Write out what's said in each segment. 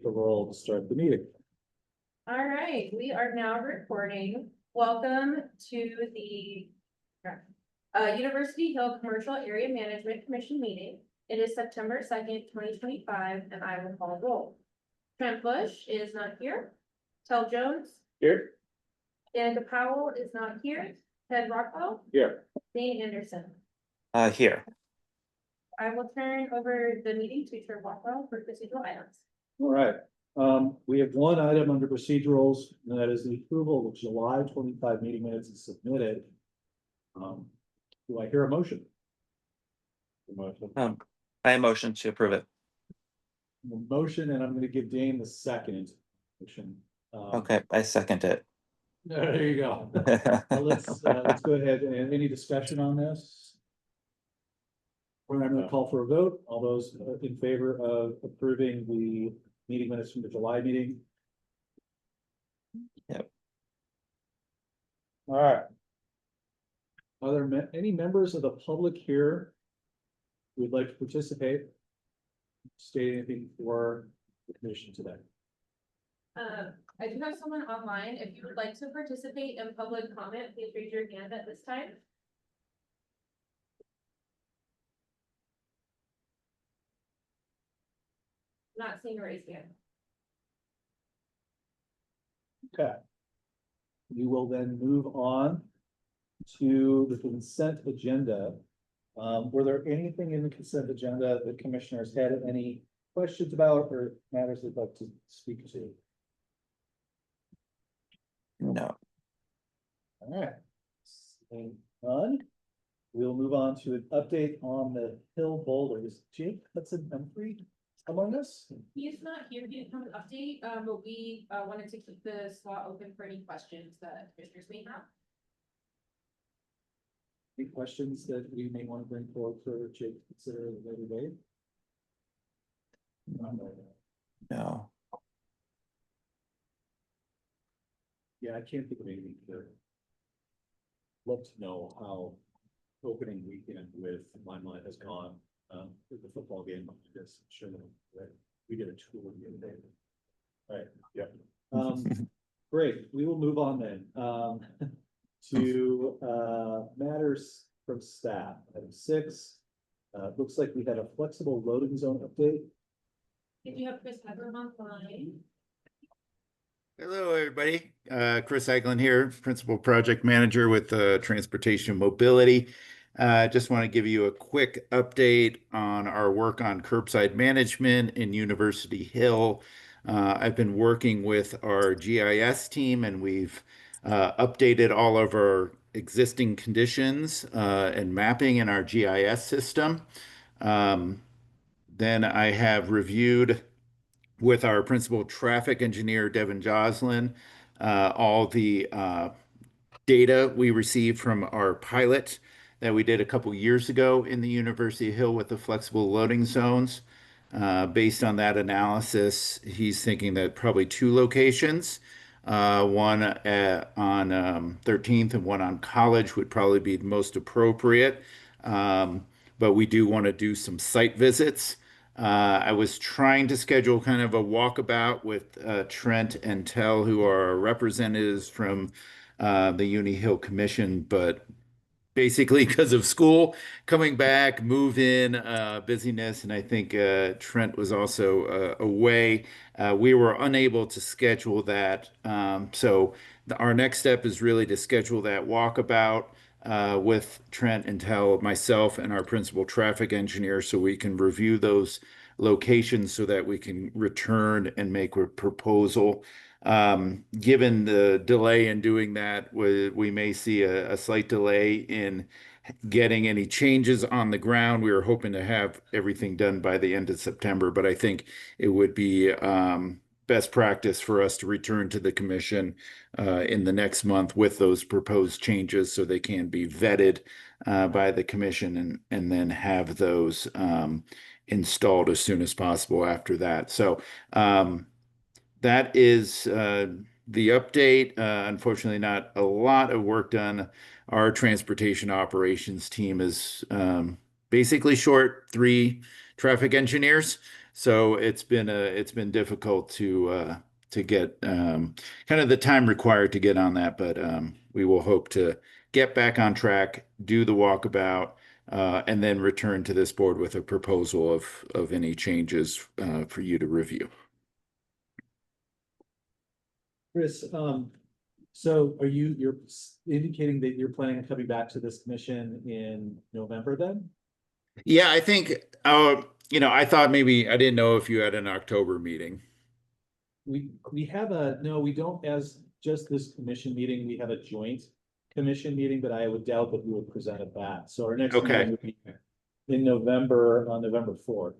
the roll to start the meeting. All right, we are now recording. Welcome to the University Hill Commercial Area Management Commission meeting. It is September 2nd, 2025, and I will call roll. Trent Bush is not here. Tel Jones. Here. Danica Powell is not here. Ted Rockwell. Here. Dane Anderson. Here. I will turn over the meeting to Chair Rockwell for procedural items. All right. We have one item under procedurals, and that is the approval of July 25 meeting minutes as submitted. Do I hear a motion? I motion to approve it. A motion, and I'm going to give Dane the second motion. Okay, I second it. There you go. Let's go ahead and any discussion on this? We're going to call for a vote. All those in favor of approving the meeting minutes from the July meeting? Yep. All right. Are there any members of the public here who would like to participate? State anything for the commission today? I do have someone online. If you would like to participate in public comment, please raise your hand at this time. Not seeing a raised hand. Okay. We will then move on to the consent agenda. Were there anything in the consent agenda that commissioners had any questions about or matters they'd like to speak to? No. All right. Seeing none, we'll move on to an update on the Hill Boulders. Jake Hudson-Humphrey among us? He's not here. He didn't have an update, but we wanted to keep the slot open for any questions that commissioners may have. Any questions that we may want to bring forward for Jake to consider at a later date? No. Yeah, I can't think of anything to. Love to know how opening weekend with Limelight has gone. With the football game, I guess, sure, right? We did a tour the other day. Right, yeah. Great, we will move on then, to, matters from staff. Item 6, looks like we had a flexible loading zone update. Did you have Chris Heather online? Hello, everybody. Chris Eglin here, Principal Project Manager with Transportation Mobility. Just want to give you a quick update on our work on curbside management in University Hill. I've been working with our GIS team, and we've updated all of our existing conditions and mapping in our GIS system. Then I have reviewed with our principal traffic engineer, Devin Joslin, all the data we received from our pilot that we did a couple years ago in the University Hill with the flexible loading zones. Based on that analysis, he's thinking that probably 2 locations, one on 13th and one on College would probably be the most appropriate. But we do want to do some site visits. I was trying to schedule kind of a walkabout with Trent and Tel, who are representatives from the Uni Hill Commission, but basically because of school coming back, move in, busyness, and I think Trent was also away. We were unable to schedule that. So our next step is really to schedule that walkabout with Trent and Tel, myself, and our principal traffic engineer, so we can review those locations so that we can return and make a proposal. Given the delay in doing that, we may see a slight delay in getting any changes on the ground. We were hoping to have everything done by the end of September, but I think it would be best practice for us to return to the commission in the next month with those proposed changes so they can be vetted by the commission and then have those installed as soon as possible after that. So that is the update. Unfortunately, not a lot of work done. Our transportation operations team is basically short 3 traffic engineers. So it's been difficult to get kind of the time required to get on that, but we will hope to get back on track, do the walkabout, and then return to this board with a proposal of any changes for you to review. Chris, so you're indicating that you're planning on coming back to this commission in November then? Yeah, I think I thought maybe I didn't know if you had an October meeting. We have no, we don't, as just this commission meeting, we have a joint commission meeting, but I would doubt that we would present at that. So our next Okay. meeting would be in November, on November 4th.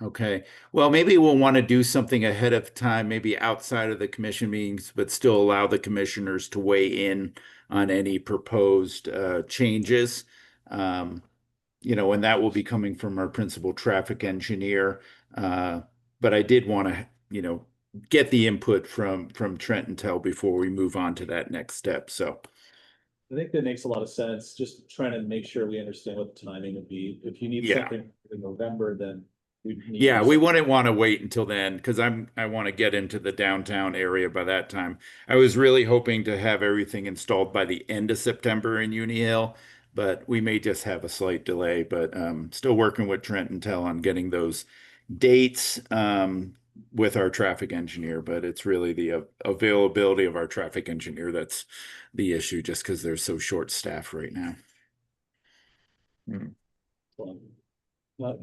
Okay. Well, maybe we'll want to do something ahead of time, maybe outside of the commission meetings, but still allow the commissioners to weigh in on any proposed changes. And that will be coming from our principal traffic engineer. But I did want to, get the input from Trent and Tell before we move on to that next step. So. I think that makes a lot of sense, just trying to make sure we understand what the timing would be. If you need Yeah. something in November, then we need. Yeah, we wouldn't want to wait until then because I want to get into the downtown area by that time. I was really hoping to have everything installed by the end of September in Uni Hill, but we may just have a slight delay. But still working with Trent and Tell on getting those dates with our traffic engineer. But it's really the availability of our traffic engineer that's the issue, just because they're so short staffed right now.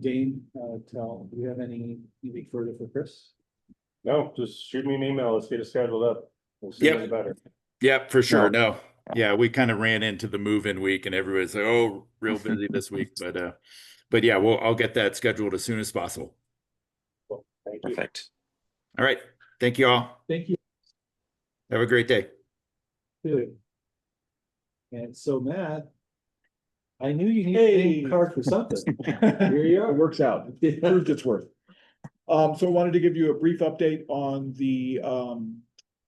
Dane, Tell, do you have anything further for Chris? No, just shoot me an email. Let's get it scheduled up. We'll see Yep. what's better. Yep, for sure. No. No. Yeah, we kind of ran into the move-in week and everybody's like, oh, real busy this week. But yeah, I'll get that scheduled as soon as possible. Thank you. Perfect. All right. Thank you all. Thank you. Have a great day. Good. And so Matt, I knew you needed a name card for something. Here you It are. works out. It proved its worth. So I wanted to give you a brief update on the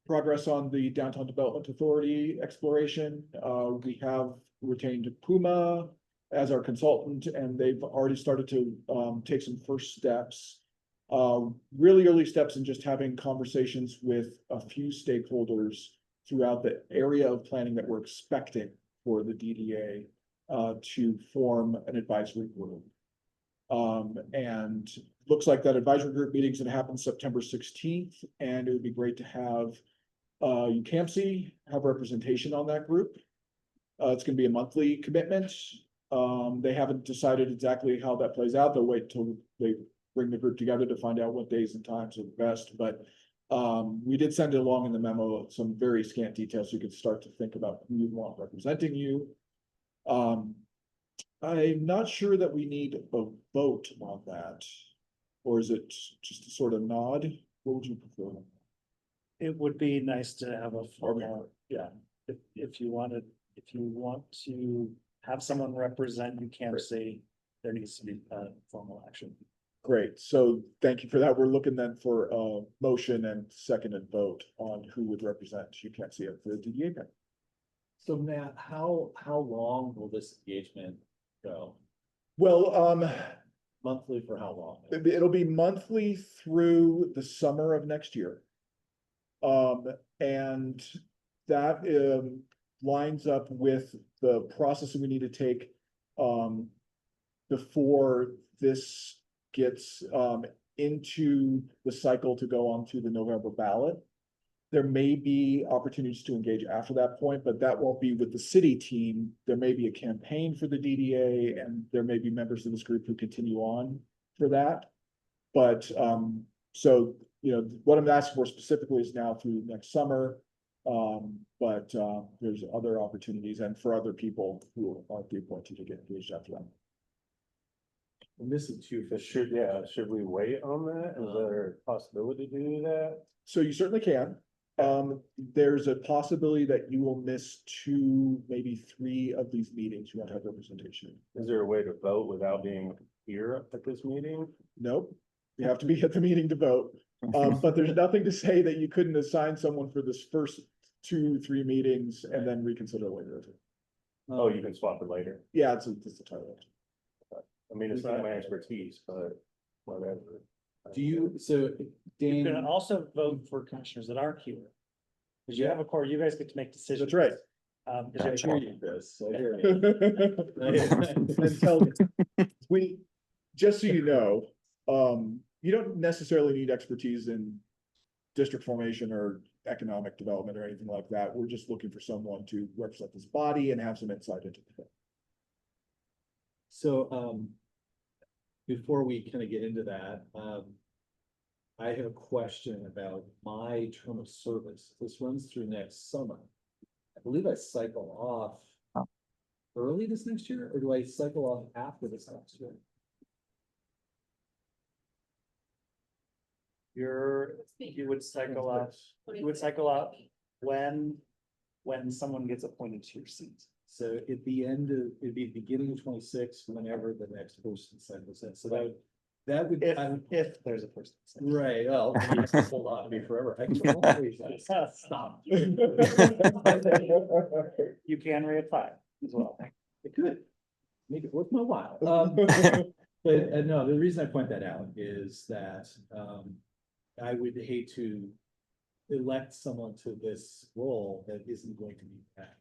progress on the Downtown Development Authority exploration. We have retained Puma as our consultant, and they've already started to take some first steps. Really early steps in just having conversations with a few stakeholders throughout the area of planning that we're expecting for the DDA to form an advisory group. And looks like that advisory group meeting's gonna happen September 16th, and it would be great to have UCAMC have representation on that group. It's gonna be a monthly commitment. They haven't decided exactly how that plays out. They'll wait till they bring the group together to find out what days and times are best, but we did send along in the memo some very scant details so you could start to think about who you want representing you. I'm not sure that we need a vote on that, or is it just a sort of nod? What would you prefer? It would be nice to have a formal, yeah, if you want to have someone represent, you can't say there needs to be a formal action. Great, so thank you for that. We're looking then for a motion and second and vote on who would represent UCAMC at the DDA. So Matt, how long will this engagement go? Well, Monthly for how long? it'll be monthly through the summer of next year. And that lines up with the process that we need to take before this gets into the cycle to go on to the November ballot. There may be opportunities to engage after that point, but that won't be with the city team. There may be a campaign for the DDA, and there may be members of this group who continue on for that. But so what I'm asking for specifically is now through next summer. But there's other opportunities and for other people who aren't the appointed to get engaged after that. And this is too Should we wait on that? Is there a possibility to do that? So you certainly can. There's a possibility that you will miss 2, maybe 3 of these meetings. You won't have representation. Is there a way to vote without being here at this meeting? Nope, you have to be at the meeting to vote. But there's nothing to say that you couldn't assign someone for this first 2-3 meetings and then reconsider later. Oh, you can swap it later. Yeah, it's a title. I mean, it's not my expertise, but whatever. Do you, so You Dane, can also vote for commissioners that aren't here. Because you have a core, you guys get to make decisions. That's right. I Is hear you, Chris, I hear you. And tell, just so you know, you don't necessarily need expertise in district formation or economic development or anything like that. We're just looking for someone to represent this body and have some insight into it. So, before we kind of get into that, I have a question about my term of service. This runs through next summer. I believe I cycle off early this next year, or do I cycle off after this next year? You would cycle out, when someone gets appointed to your seat. So at the end of, it'd be beginning of 26, whenever the next person cycles in, so that would, If there's a person. right, well, I mean, it's a whole lot to be forever. I can always stop. You can reapply as well. I could make it worth my while. But no, the reason I point that out is that I would hate to elect someone to this role that isn't going to be that.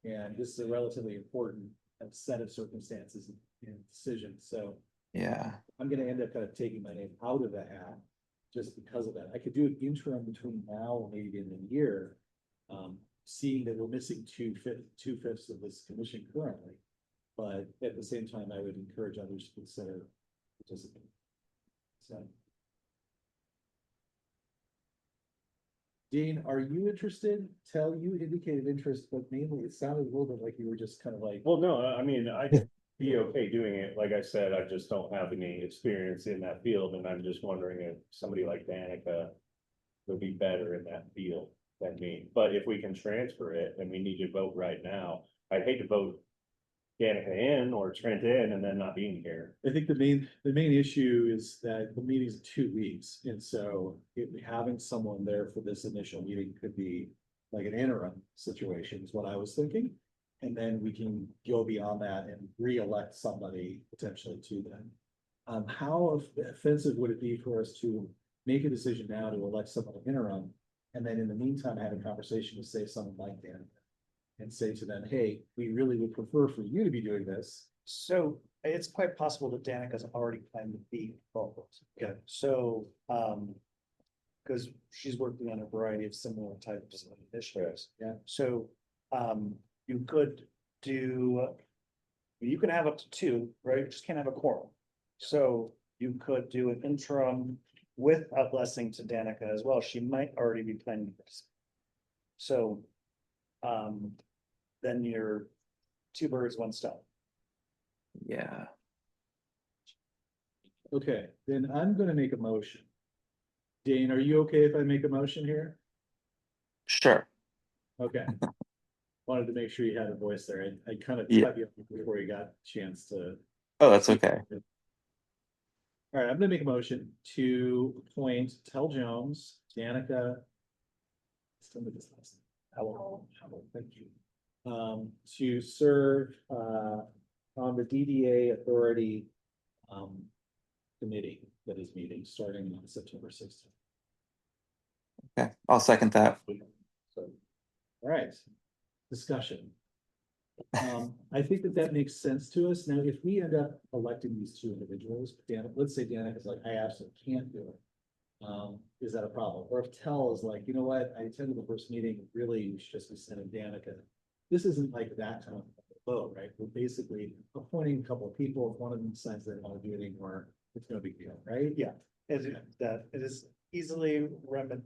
And this is a relatively important set of circumstances and decisions, so Yeah, I'm gonna end up kind of taking my name out of the hat just because of that. I could do an interim between now and maybe the end of the year. Seeing that we're missing two fifths of this commission currently. But at the same time, I would encourage others to consider participating. So. Dean, are you interested? Tell, you indicated interest, but mainly it sounded a little bit like you were just kind of like. Well, no, I mean, I'd be okay doing it. Like I said, I just don't have any experience in that field, and I'm just wondering if somebody like Danica would be better in that field than me. But if we can transfer it and we need to vote right now, I'd hate to vote Danica in or Trent in and then not being here. I think the main issue is that the meeting's in 2 weeks, and so having someone there for this initial meeting could be like an interim situation is what I was thinking. And then we can go beyond that and re-elect somebody potentially to them. How offensive would it be for us to make a decision now to elect someone interim? And then in the meantime, have a conversation with, say, someone like Dan and say to them, hey, we really would prefer for you to be doing this. So it's quite possible that Danica's already planned to be involved. Okay. So, because she's working on a variety of similar types of initiatives. Yeah. So, you could do, you can have up to two, right? You just can't have a quorum. So you could do an interim with a blessing to Danica as well. She might already be planning this. So, then you're two birds, one stone. yeah. Okay, then I'm gonna make a motion. Dane, are you okay if I make a motion here? Sure. Okay. Wanted to make sure you had a voice there. I kind of Yeah. cut you off before you got a chance to. Oh, that's okay. All right, I'm gonna make a motion to appoint Tel Jones, Danica. Tell me this last name. Howell, thank you. To serve on the DDA Authority committee that is meeting starting on September 16th. Okay, I'll second that. So, all right, discussion. I think that makes sense to us. Now, if we end up electing these two individuals, let's say Danica is like, I absolutely can't do it. Is that a problem? Or if Tel is like, you know what, I attended the first meeting, really, we should just be sending Danica. This isn't like that kind of vote, right? We're basically appointing a couple of people. If one of them decides they don't want to do it anymore, it's no big deal, right? Yeah. It is easily Good.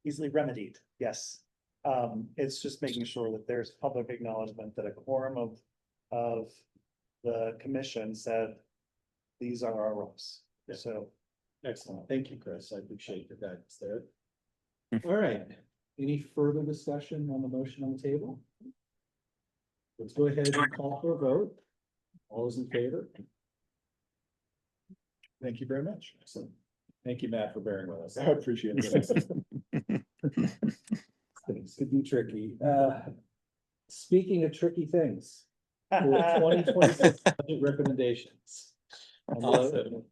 easily remedied, yes. It's just making sure that there's public acknowledgement that a quorum of the commission said, these are our roles. Yeah. So, Excellent. Thank you, Chris. I appreciate that that's there. All right. Any further discussion on the motion on the table? Let's go ahead and call for a vote. All those in favor? Thank you very much. Excellent. Thank you, Matt, for bearing with us. I appreciate it. Things could be tricky. Speaking of tricky things, for 2026 budget recommendations. Awesome.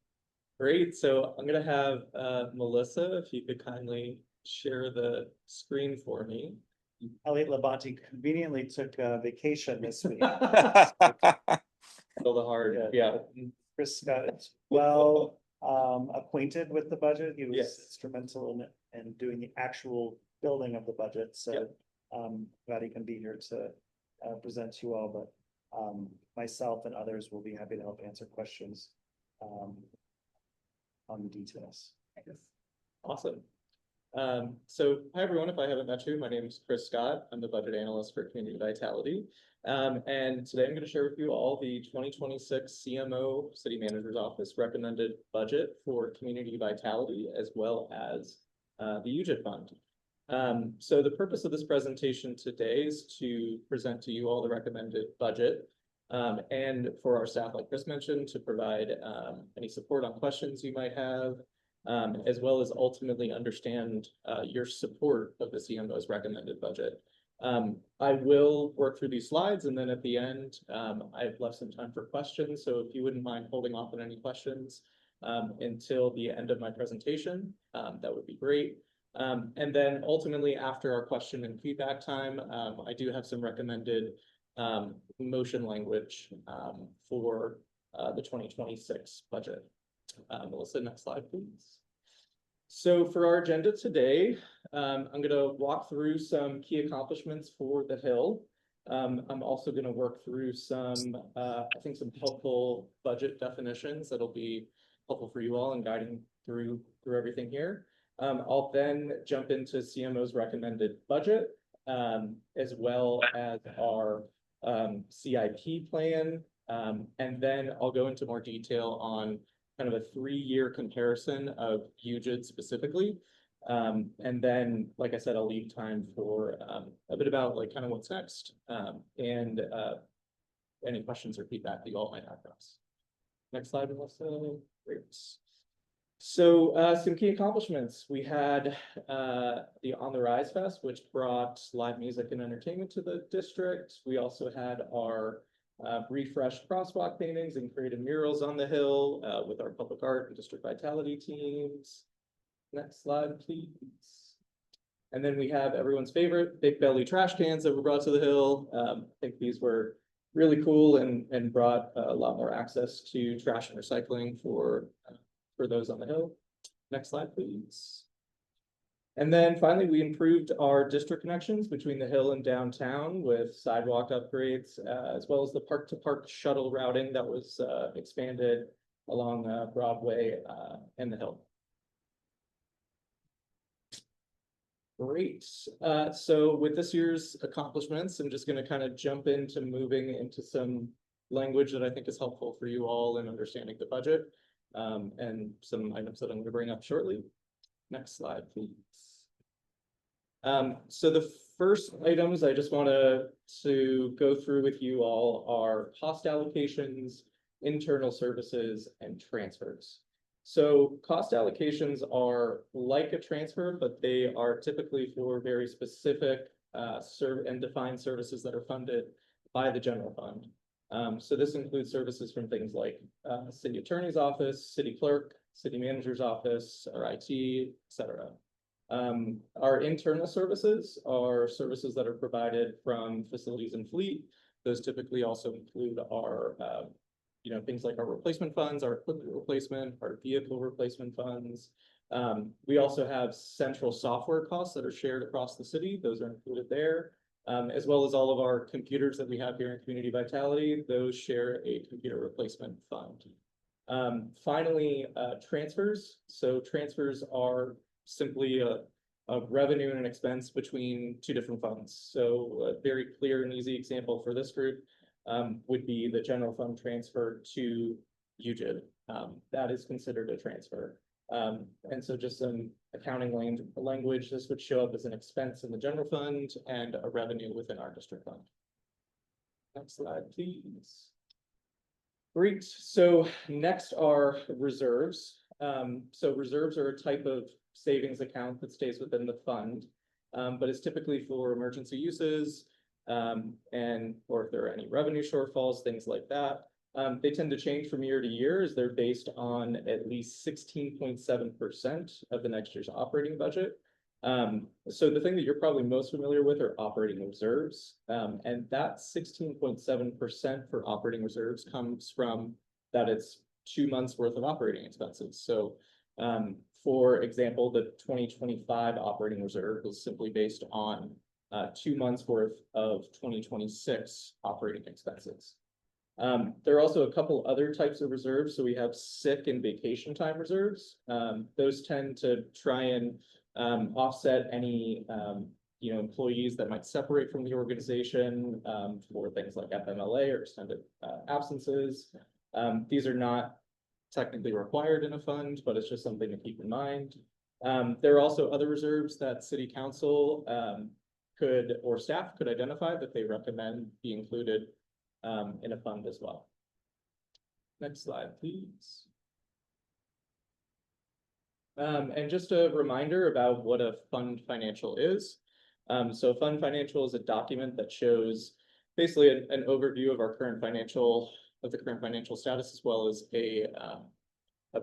Great, so I'm gonna have Melissa, if you could kindly share the screen for me. Elliot Labonte conveniently took a vacation this week. Still the hard, yeah. Chris Scott is well acquainted with the budget. He was Yes. instrumental in doing the actual building of the budget, so Yep. glad he can be here to present to you all, but myself and others will be happy to help answer questions on the details. Awesome. So hi everyone, if I haven't met you, my name is Chris Scott. I'm the budget analyst for Community Vitality. And today I'm going to share with you all the 2026 CMO City Manager's Office recommended budget for Community Vitality as well as the UJIT Fund. So the purpose of this presentation today is to present to you all the recommended budget and for our staff, like Chris mentioned, to provide any support on questions you might have, as well as ultimately understand your support of the CMO's recommended budget. I will work through these slides, and then at the end, I've left some time for questions. So if you wouldn't mind holding off on any questions until the end of my presentation, that would be great. And then ultimately, after our question and feedback time, I do have some recommended motion language for the 2026 budget. Melissa, next slide, please. So for our agenda today, I'm going to walk through some key accomplishments for the Hill. I'm also going to work through some, I think, some helpful budget definitions that'll be helpful for you all in guiding through everything here. I'll then jump into CMO's recommended budget, as well as our CIP plan. And then I'll go into more detail on kind of a 3-year comparison of UJIT specifically. And then, like I said, I'll leave time for a bit about like kind of what's next and any questions or feedback that you all might have for us. Next slide, Melissa. Great. So some key accomplishments. We had the On the Rise Fest, which brought live music and entertainment to the district. We also had our refreshed crosswalk paintings and creative murals on the Hill with our public art and district vitality teams. Next slide, please. And then we have everyone's favorite big belly trash cans that were brought to the Hill. I think these were really cool and brought a lot more access to trash and recycling for those on the Hill. Next slide, please. And then finally, we improved our district connections between the Hill and downtown with sidewalk upgrades, as well as the park-to-park shuttle routing that was expanded along Broadway and the Hill. Great. So with this year's accomplishments, I'm just going to kind of jump into moving into some language that I think is helpful for you all in understanding the budget. And some items that I'm going to bring up shortly. Next slide, please. So the first items I just want to go through with you all are cost allocations, internal services, and transfers. So cost allocations are like a transfer, but they are typically for very specific and defined services that are funded by the general fund. So this includes services from things like city attorney's office, city clerk, city manager's office, or IT, etc. Our internal services are services that are provided from facilities and fleet. Those typically also include our, things like our replacement funds, our equipment replacement, our vehicle replacement funds. We also have central software costs that are shared across the city. Those are included there. As well as all of our computers that we have here in Community Vitality, those share a computer replacement fund. Finally, transfers. So transfers are simply a revenue and an expense between two different funds. So a very clear and easy example for this group would be the general fund transfer to UJIT. That is considered a transfer. And so just some accounting language, this would show up as an expense in the general fund and a revenue within our district fund. Next slide, please. Great. So next are reserves. So reserves are a type of savings account that stays within the fund, but it's typically for emergency uses or if there are any revenue shortfalls, things like that. They tend to change from year to year as they're based on at least 16.7% of the next year's operating budget. So the thing that you're probably most familiar with are operating reserves. And that 16.7% for operating reserves comes from that it's 2 months worth of operating expenses. So for example, the 2025 operating reserve is simply based on 2 months worth of 2026 operating expenses. There are also a couple other types of reserves. So we have sick and vacation time reserves. Those tend to try and offset any employees that might separate from the organization for things like FMLA or extended absences. These are not technically required in a fund, but it's just something to keep in mind. There are also other reserves that city council could or staff could identify that they recommend be included in a fund as well. Next slide, please. And just a reminder about what a fund financial is. So a fund financial is a document that shows basically an overview of our current financial status, as well as a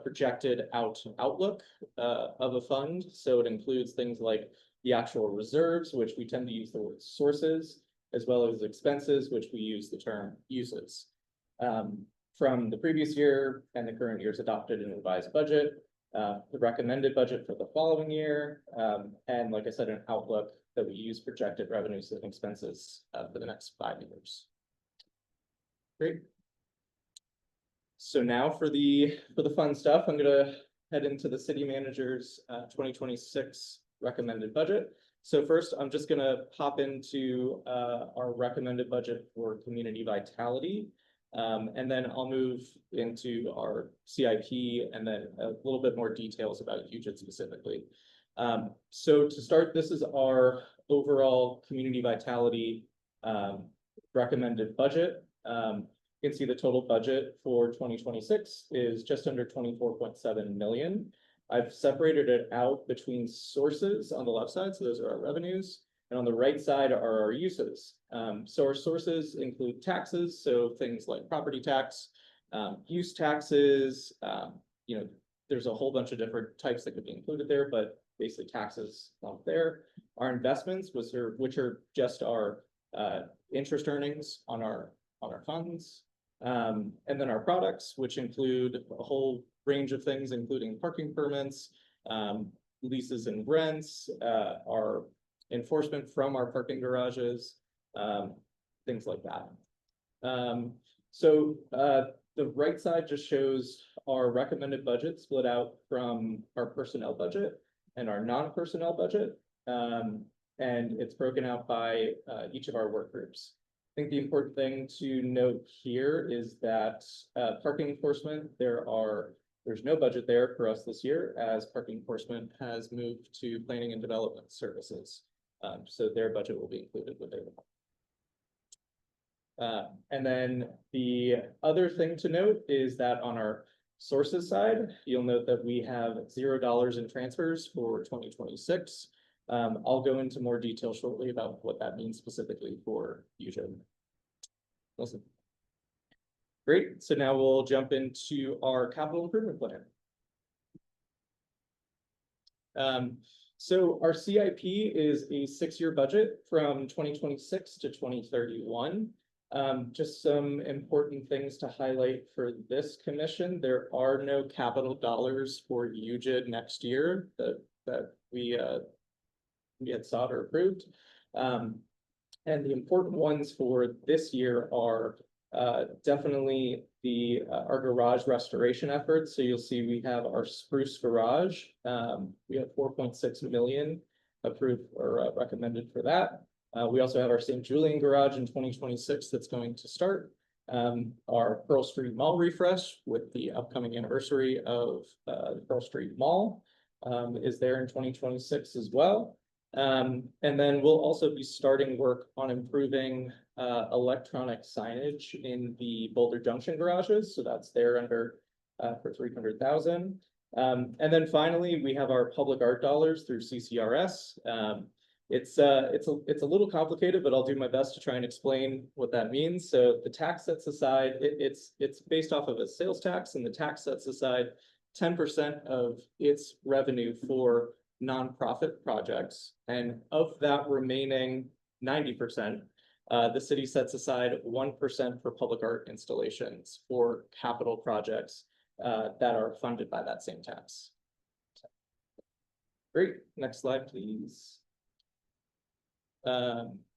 projected outlook of a fund. So it includes things like the actual reserves, which we tend to use the word sources, as well as expenses, which we use the term uses. From the previous year and the current year's adopted and revised budget, the recommended budget for the following year, and like I said, an outlook that we use projected revenues and expenses for the next 5 years. Great. So now for the fun stuff, I'm gonna head into the city manager's 2026 recommended budget. So first, I'm just gonna pop into our recommended budget for community vitality. And then I'll move into our CIP and then a little bit more details about UGID specifically. So to start, this is our overall community vitality recommended budget. You can see the total budget for 2026 is just under 24.7 million. I've separated it out between sources on the left side, so those are our revenues, and on the right side are our uses. So our sources include taxes, so things like property tax, use taxes, there's a whole bunch of different types that could be included there, but basically taxes out there. Our investments, which are just our interest earnings on our funds. And then our products, which include a whole range of things, including parking permits, leases and rents, our enforcement from our parking garages, things like that. So the right side just shows our recommended budget split out from our personnel budget and our non-personnel budget. And it's broken out by each of our work groups. I think the important thing to note here is that parking enforcement, there's no budget there for us this year, as parking enforcement has moved to planning and development services. So their budget will be included with it. And then the other thing to note is that on our sources side, you'll note that we have $0 in transfers for 2026. I'll go into more detail shortly about what that means specifically for UGID. Awesome. Great, so now we'll jump into our capital improvement plan. So our CIP is a 6-year budget from 2026 to 2031. Just some important things to highlight for this commission. There are no capital dollars for UGID next year that we had sought or approved. And the important ones for this year are definitely our garage restoration efforts. So you'll see we have our Spruce Garage. We have 4.6 million approved or recommended for that. We also have our St. Julian Garage in 2026 that's going to start. Our Pearl Street Mall refresh with the upcoming anniversary of the Pearl Street Mall is there in 2026 as well. And then we'll also be starting work on improving electronic signage in the Boulder Junction garages. So that's there under for 300,000. And then finally, we have our public art dollars through CCRS. it's a little complicated, but I'll do my best to try and explain what that means. So the tax sets aside, it's based off of a sales tax, and the tax sets aside 10% of its revenue for nonprofit projects. And of that remaining 90%, the city sets aside 1% for public art installations for capital projects that are funded by that same tax. Great, next slide, please.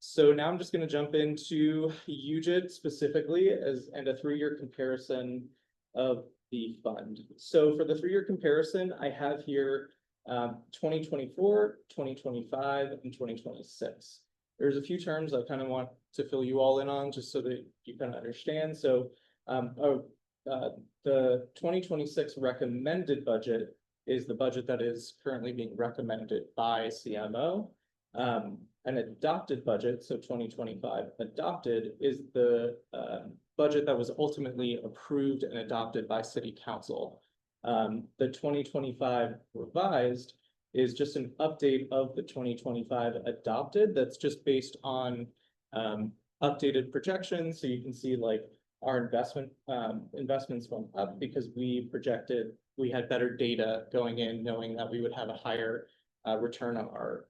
So now I'm just going to jump into UJIT specifically and a 3-year comparison of the fund. So for the 3-year comparison, I have here 2024, 2025, and 2026. There's a few terms I kind of want to fill you all in on just so that you kind of understand. So the 2026 recommended budget is the budget that is currently being recommended by CMO. An adopted budget, so 2025 adopted, is the budget that was ultimately approved and adopted by City Council. The 2025 revised is just an update of the 2025 adopted that's just based on updated projections. So you can see like our investments went up because we had better data going in, knowing that we would have a higher return on our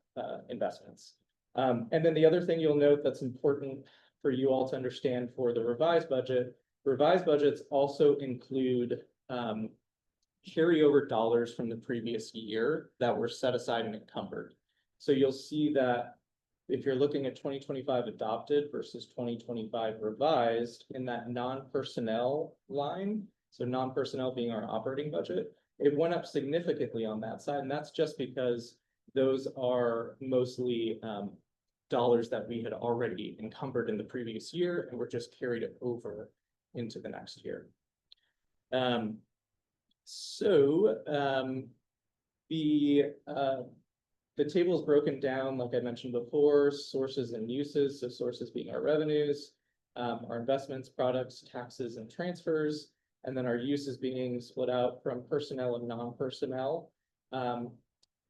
investments. And then the other thing you'll note that's important for you all to understand for the revised budgets also include carryover dollars from the previous year that were set aside and encumbered. So you'll see that if you're looking at 2025 adopted versus 2025 revised, in that non-personnel line, so non-personnel being our operating budget, it went up significantly on that side. And that's just because those are mostly dollars that we had already encumbered in the previous year, and we're just carried it over into the next year. The table is broken down, like I mentioned before, sources and uses. So sources being our revenues, our investments, products, taxes, and transfers, and then our uses being split out from personnel and non-personnel.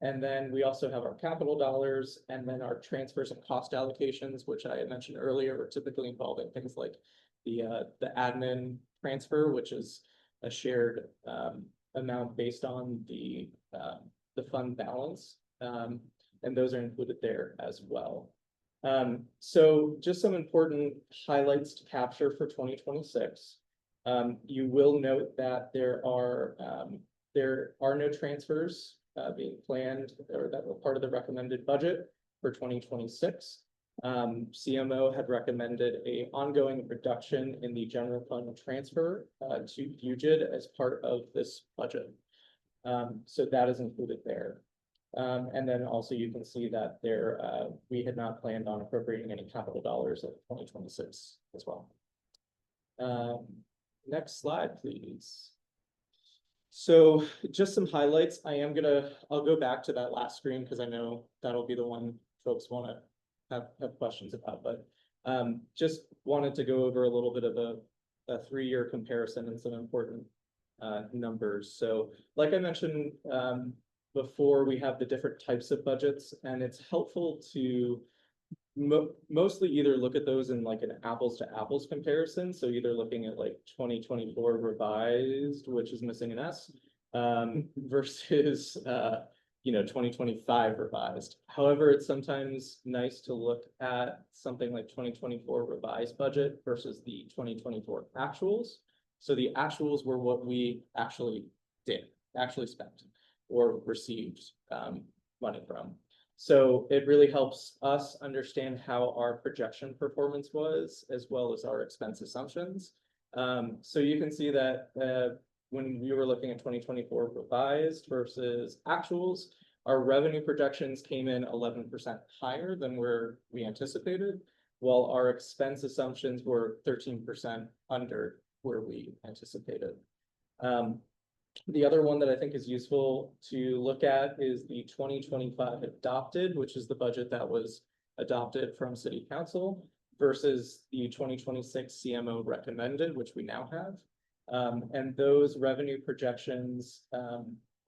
And then we also have our capital dollars, and then our transfers and cost allocations, which I had mentioned earlier, are typically involving things like the admin transfer, which is a shared amount based on the fund balance. And those are included there as well. So just some important highlights to capture for 2026. You will note that there are no transfers being planned or that were part of the recommended budget for 2026. CMO had recommended an ongoing reduction in the general fund transfer to UJIT as part of this budget. So that is included there. And then also you can see that we had not planned on appropriating any capital dollars in 2026 as well. Next slide, please. So just some highlights. I'll go back to that last screen because I know that'll be the one folks want to have questions about, but just wanted to go over a little bit of a 3-year comparison and some important numbers. So like I mentioned before, we have the different types of budgets, and it's helpful to mostly either look at those in like an apples to apples comparison. So either looking at like 2024 revised, which is missing an S, versus 2025 revised. However, it's sometimes nice to look at something like 2024 revised budget versus the 2024 actuals. So the actuals were what we actually spent or received money from. So it really helps us understand how our projection performance was, as well as our expense assumptions. So you can see that when we were looking at 2024 revised versus actuals, our revenue projections came in 11% higher than where we anticipated, while our expense assumptions were 13% under where we anticipated. The other one that I think is useful to look at is the 2025 adopted, which is the budget that was adopted from City Council, versus the 2026 CMO recommended, which we now have. And those revenue projections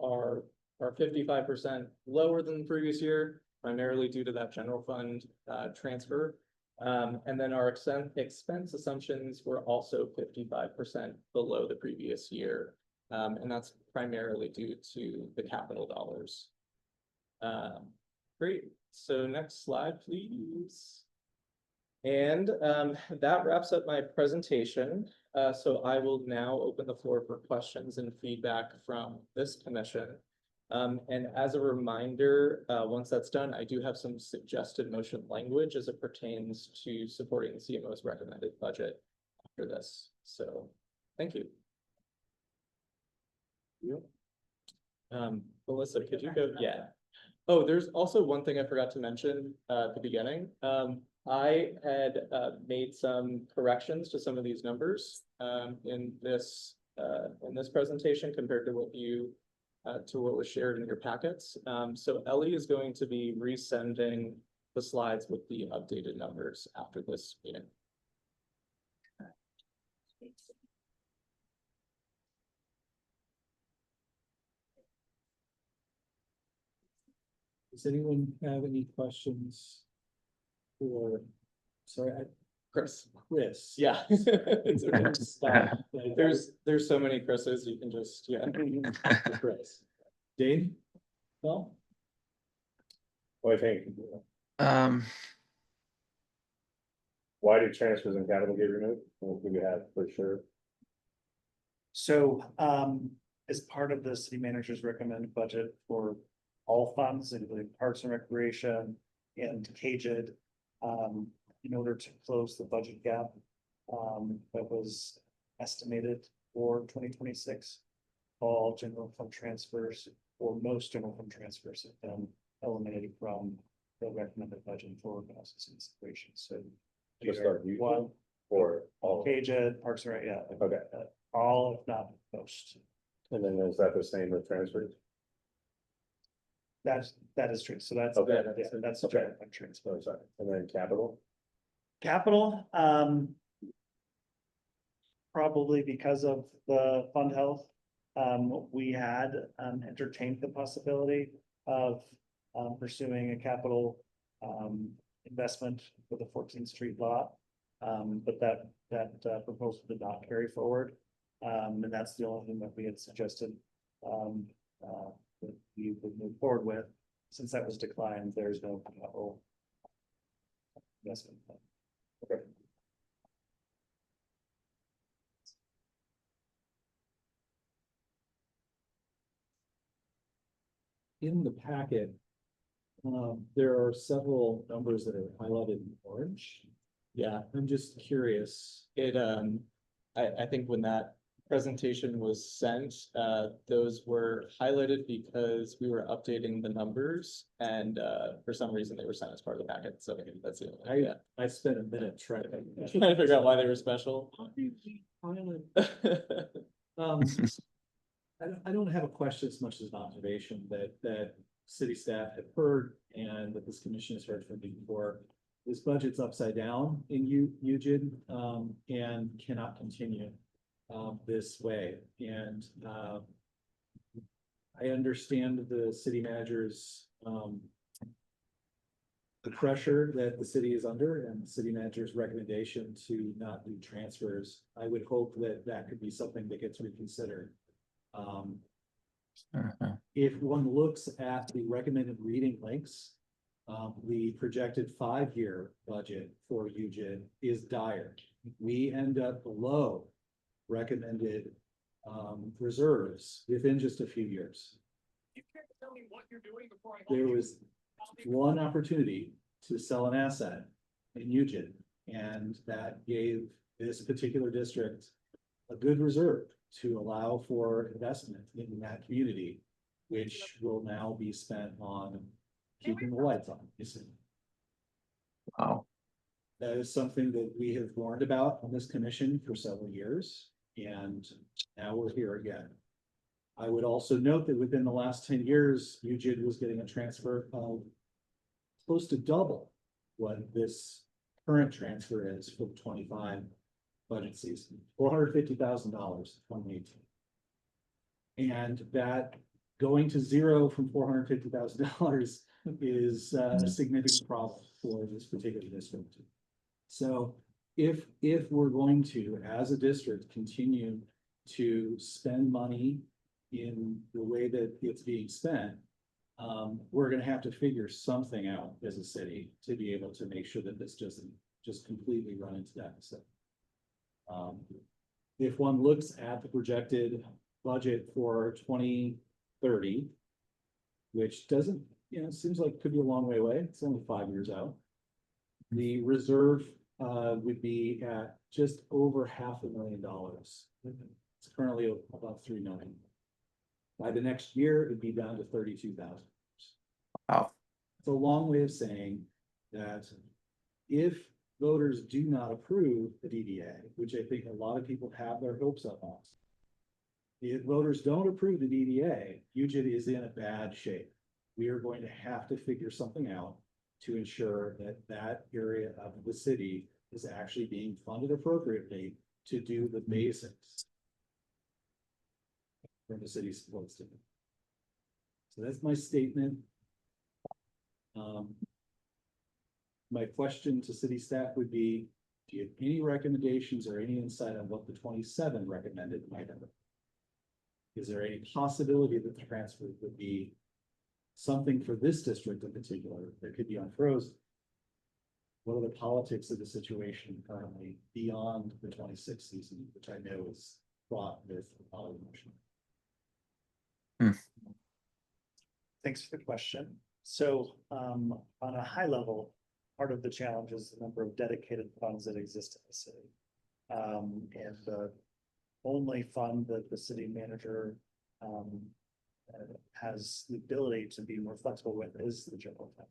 are 55% lower than the previous year. primarily due to that general fund transfer. And then our expense assumptions were also 55% below the previous year. And that's primarily due to the capital dollars. Great, so next slide, please. And that wraps up my presentation. So I will now open the floor for questions and feedback from this commission. And as a reminder, once that's done, I do have some suggested motion language as it pertains to supporting the CMO's recommended budget after this. So, thank you. Melissa, could you go? Yeah. Oh, there's also one thing I forgot to mention at the beginning. I had made some corrections to some of these numbers in this presentation compared to what was shared in your packets. So Ellie is going to be resending the slides with the updated numbers after this meeting. Does anyone have any questions for, sorry, Chris. Chris? Yeah. It's okay. Stop. There's so many Chris's, you can just, yeah. Chris. Dane? No? Well, I think, why did transfers and capital get removed? What do we have for sure? So, as part of the city manager's recommended budget for all funds, including Parks and Recreation and KJID, in order to close the budget gap, that was estimated for 2026, all general fund transfers, or most general fund transfers have been eliminated from the recommended budget for analysis and consideration. So Just our view one, or all? KJID, Parks and Rec, yeah, Okay, all if not most. and then is that the same with transfers? That is true. So that's, Okay. that's a Okay. general fund transfer. Oh, sorry, and then capital? Capital, probably because of the fund health, we had entertained the possibility of pursuing a capital investment for the 14th Street lot. But that proposal did not carry forward. And that's the only thing that we had suggested that we would move forward with. Since that was declined, there's no capital investment. Okay. In the packet, there are several numbers that are highlighted in orange. Yeah, I'm just curious. I think when that presentation was sent, those were highlighted because we were updating the numbers and for some reason they were sent as part of the packet. So that's the only, yeah. I spent a minute trying to. Trying to figure out why they were special. I don't have a question as much as an observation that city staff have heard and that this commission has heard from me before. This budget's upside down in Eugene, and cannot continue this way. And I understand the city manager's the pressure that the city is under and the city manager's recommendation to not do transfers. I would hope that that could be something that gets reconsidered. If one looks at the recommended reading links, the projected 5-year budget for UGID is dire. We end up below recommended reserves within just a few years. There was one opportunity to sell an asset in UGID, and that gave this particular district a good reserve to allow for investment in that community, which will now be spent on keeping the lights on. Wow. That is something that we have warned about on this commission for several years, and now we're here again. I would also note that within the last 10 years, UGID was getting a transfer of close to double what this current transfer is for the 25 budget season, $450,000 in 2018. And that going to zero from $450,000 is a significant problem for this particular district. So if we're going to, as a district, continue to spend money in the way that it's being spent, we're gonna have to figure something out as a city to be able to make sure that this doesn't just completely run into deficit. If one looks at the projected budget for 2030, which doesn't, seems like could be a long way away. It's only 5 years out. The reserve would be at just over $500,000. It's currently about 3 million. By the next year, it'd be down to 32,000. Wow. It's a long way of saying that if voters do not approve the DDA, which I think a lot of people have their hopes up on, if voters don't approve the DDA, Puget is in a bad shape. We are going to have to figure something out to ensure that that area of the city is actually being funded appropriately to do the basics from the city's supposed to. So that's my statement. My question to city staff would be, do you have any recommendations or any insight on what the 27 recommended might have? Is there any possibility that the transfer would be something for this district in particular that could be unfrozen? What are the politics of the situation currently beyond the 26th season, which I know is fraught with a lot of emotion? Thanks for the question. So, on a high level, part of the challenge is the number of dedicated funds that exist in the city. And the only fund that the city manager has the ability to be more flexible with is the general fund.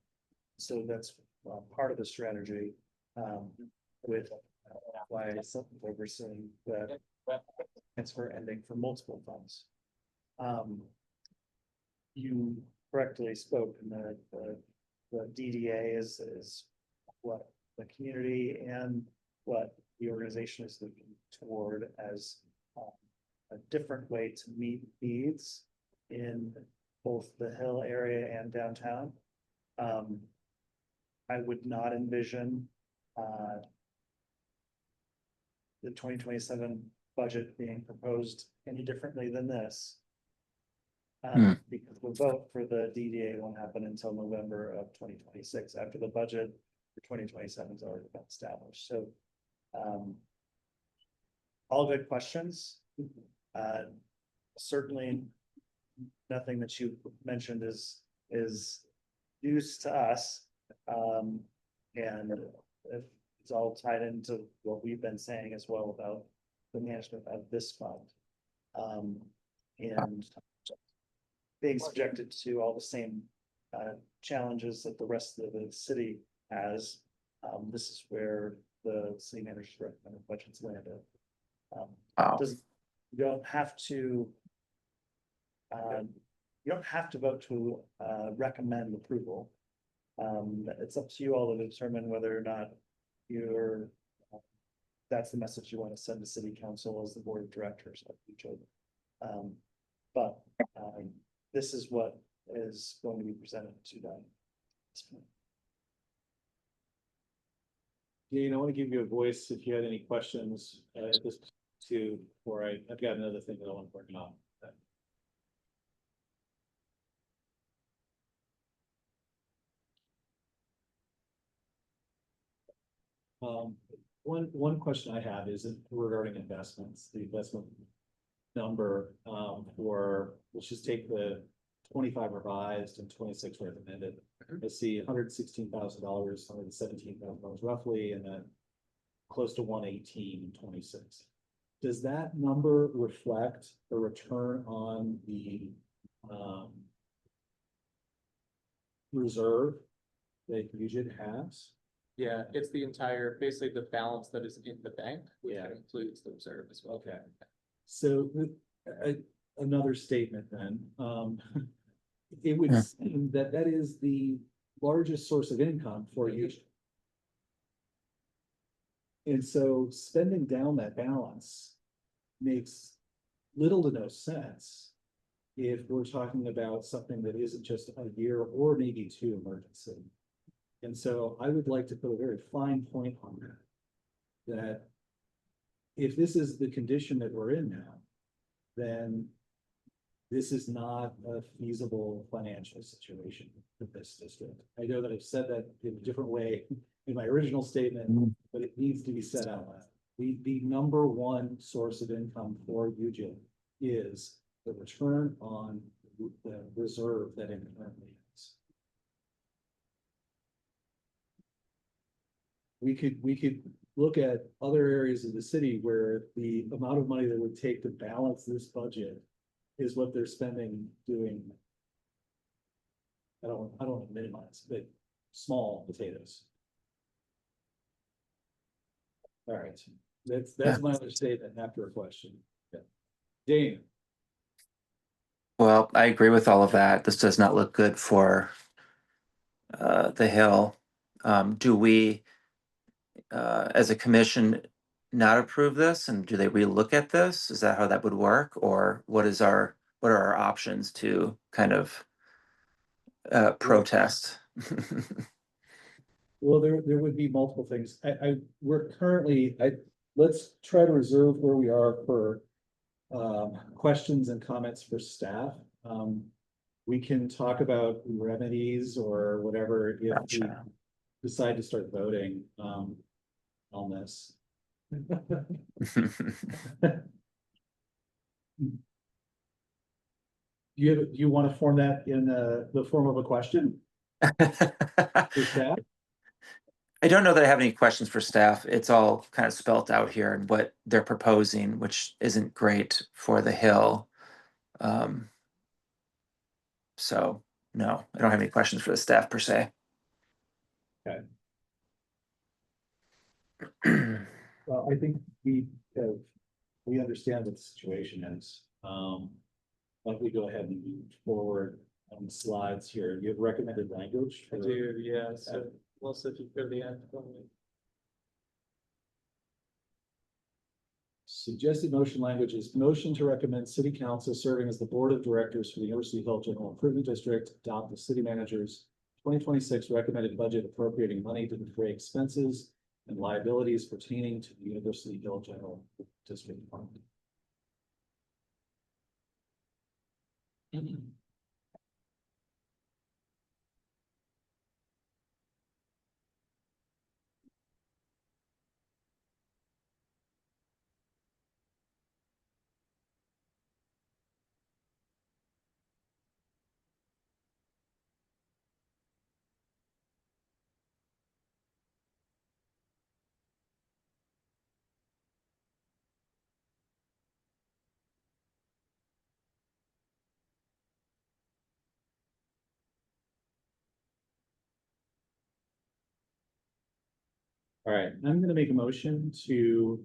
So that's part of the strategy with why we're seeing the transfer ending for multiple funds. You correctly spoke in the DDA is what the community and what the organization is looking toward as a different way to meet needs in both the Hill area and downtown. I would not envision the 2027 budget being proposed any differently than this. Because the vote for the DDA won't happen until November of 2026, after the budget for 2027 has already been established. So all good questions. Certainly nothing that you mentioned is news to us. And it's all tied into what we've been saying as well about the management of this fund. And being subjected to all the same challenges that the rest of the city has. This is where the city manager's recommended budgets landed. Wow. You don't have to vote to recommend approval. It's up to you all to determine whether or not that's the message you want to send to city council as the board of directors of each other. But this is what is going to be presented to them. Dean, I want to give you a voice if you had any questions at this too, or I've got another thing that I want to bring up. One question I have is regarding investments, the investment number for, let's just take the 25 revised and 26 recommended. I see $116,000, $117,000 roughly, and then close to 118 in 26. Does that number reflect the return on the reserve that Puget has? Yeah, it's the entire, basically the balance that is in the bank, which Yeah. includes the reserve as well. Okay. So another statement then, it would seem that that is the largest source of income for you. And so spending down that balance makes little to no sense if we're talking about something that isn't just a year or maybe two emergency. And so I would like to put a very fine point on that. That if this is the condition that we're in now, then this is not a feasible financial situation for this district. I know that I've said that in a different way in my original statement, but it needs to be said out loud. The number one source of income for UGIN is the return on the reserve that it currently has. We could look at other areas of the city where the amount of money that would take to balance this budget is what they're spending doing. I don't want to minimize, but small potatoes. All right, that's my other statement after a question. Yeah. Dane, Well, I agree with all of that. This does not look good for the Hill. Do we, as a commission, not approve this, and do they relook at this? Is that how that would work, or what are our options to kind of protest? well, there would be multiple things. We're currently, let's try to reserve where we are for questions and comments for staff. We can talk about remedies or whatever if we Gotcha. decide to start voting on this. Do you want to form that in the form of a question for staff? I don't know that I have any questions for staff. It's all kind of spelt out here and what they're proposing, which isn't great for the Hill. So no, I don't have any questions for the staff per se. Okay. Well, I think we understand what the situation is. Why don't we go ahead and move forward on the slides here? You have recommended language? I do, yeah, so Melissa, if you go to the end. for me. Suggested motion language is motion to recommend city council serving as the board of directors for the University Hill General Improvement District adopt the city manager's 2026 recommended budget appropriating money to defray expenses and liabilities pertaining to the University Hill General District Fund. All right, I'm gonna make a motion to.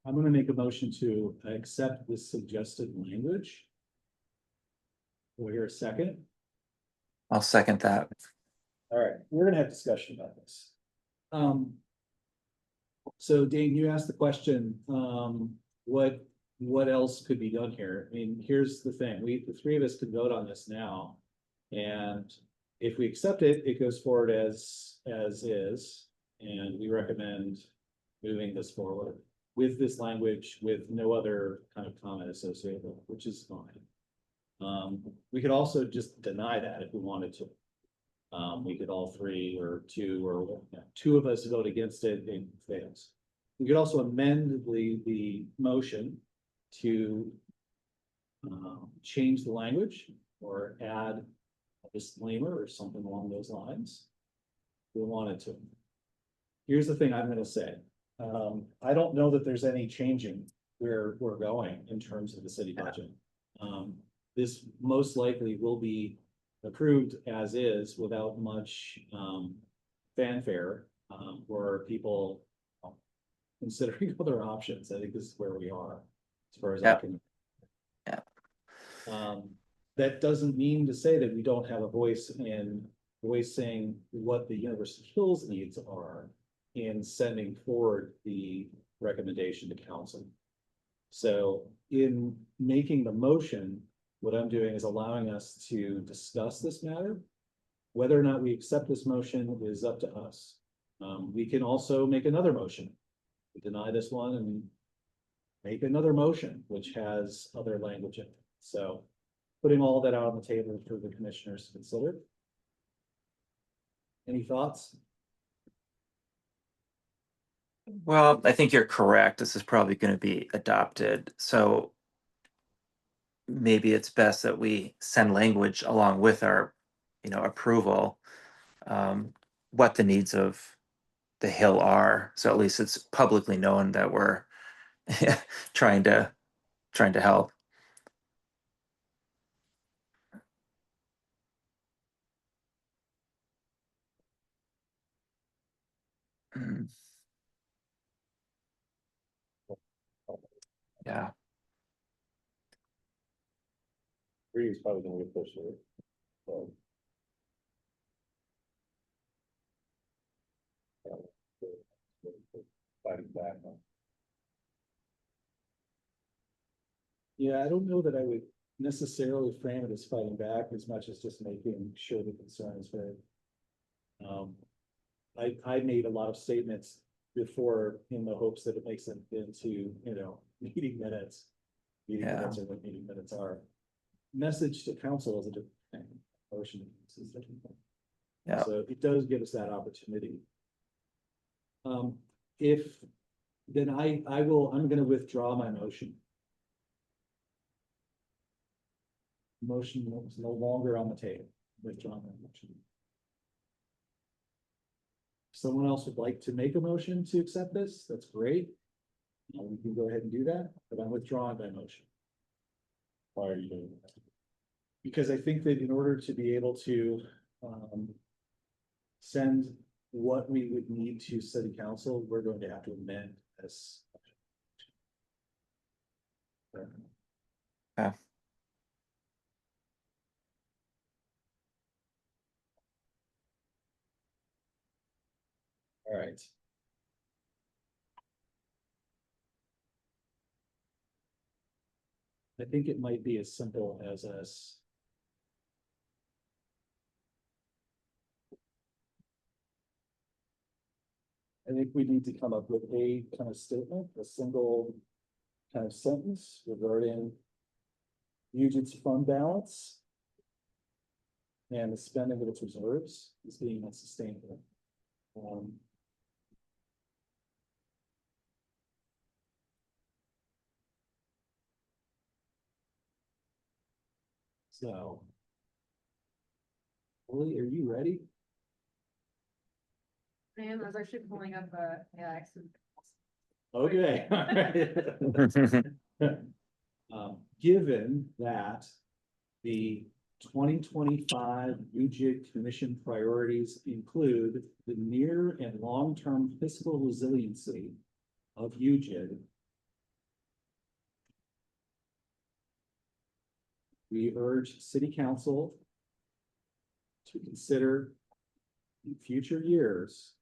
I'm gonna make a motion to accept this suggested language. Will hear a second? I'll second that. All right, we're gonna have discussion about this. So Dane, you asked the question, what else could be done here? I mean, here's the thing, the three of us could vote on this now. And if we accept it, it goes forward as is, and we recommend moving this forward with this language, with no other kind of comment associated with it, which is fine. We could also just deny that if we wanted to. We could all three or two of us vote against it and it fails. We could also amend the motion to change the language or add a disclaimer or something along those lines. If we wanted to. Here's the thing I'm gonna say. I don't know that there's any changing where we're going in terms of the city budget. This most likely will be approved as is without much fanfare or people considering other options. I think this is where we are as far as I can. Yeah. That doesn't mean to say that we don't have a voice saying what the University Hills needs are. in sending forward the recommendation to council. So in making the motion, what I'm doing is allowing us to discuss this matter. Whether or not we accept this motion is up to us. We can also make another motion, deny this one and make another motion, which has other language in it. So putting all that out on the table for the commissioners to consider. Any thoughts? Well, I think you're correct. This is probably going to be adopted, so maybe it's best that we send language along with our, approval, what the needs of the Hill are, so at least it's publicly known that we're trying to help. Mm. Yeah, Three is probably gonna get pushed here. So. Fighting back on. Yeah, I don't know that I would necessarily frame it as fighting back as much as just making sure the concern is heard. I made a lot of statements before in the hopes that it makes it into, meeting minutes. Meeting Yeah. minutes are what meeting minutes are. Message to council is a different thing. Motion is a different thing. Yeah. So it does give us that opportunity. If, then I'm gonna withdraw my motion. Motion is no longer on the table, withdraw my motion. If someone else would like to make a motion to accept this, that's great. We can go ahead and do that, but I'm withdrawing my motion. Why are you doing that? Because I think that in order to be able to, send what we would need to city council, we're going to have to amend this. Yeah. All right. I think it might be as simple as us. I think we need to come up with a kind of statement, a single kind of sentence regarding Huget's fund balance and the spending of its reserves as being unsustainable. So. Lily, are you ready? I am, I was actually pulling up, Okay. Given that the 2025 UJIG Commission priorities include the near and long-term fiscal resiliency of UJIG, we urge City Council to consider in future years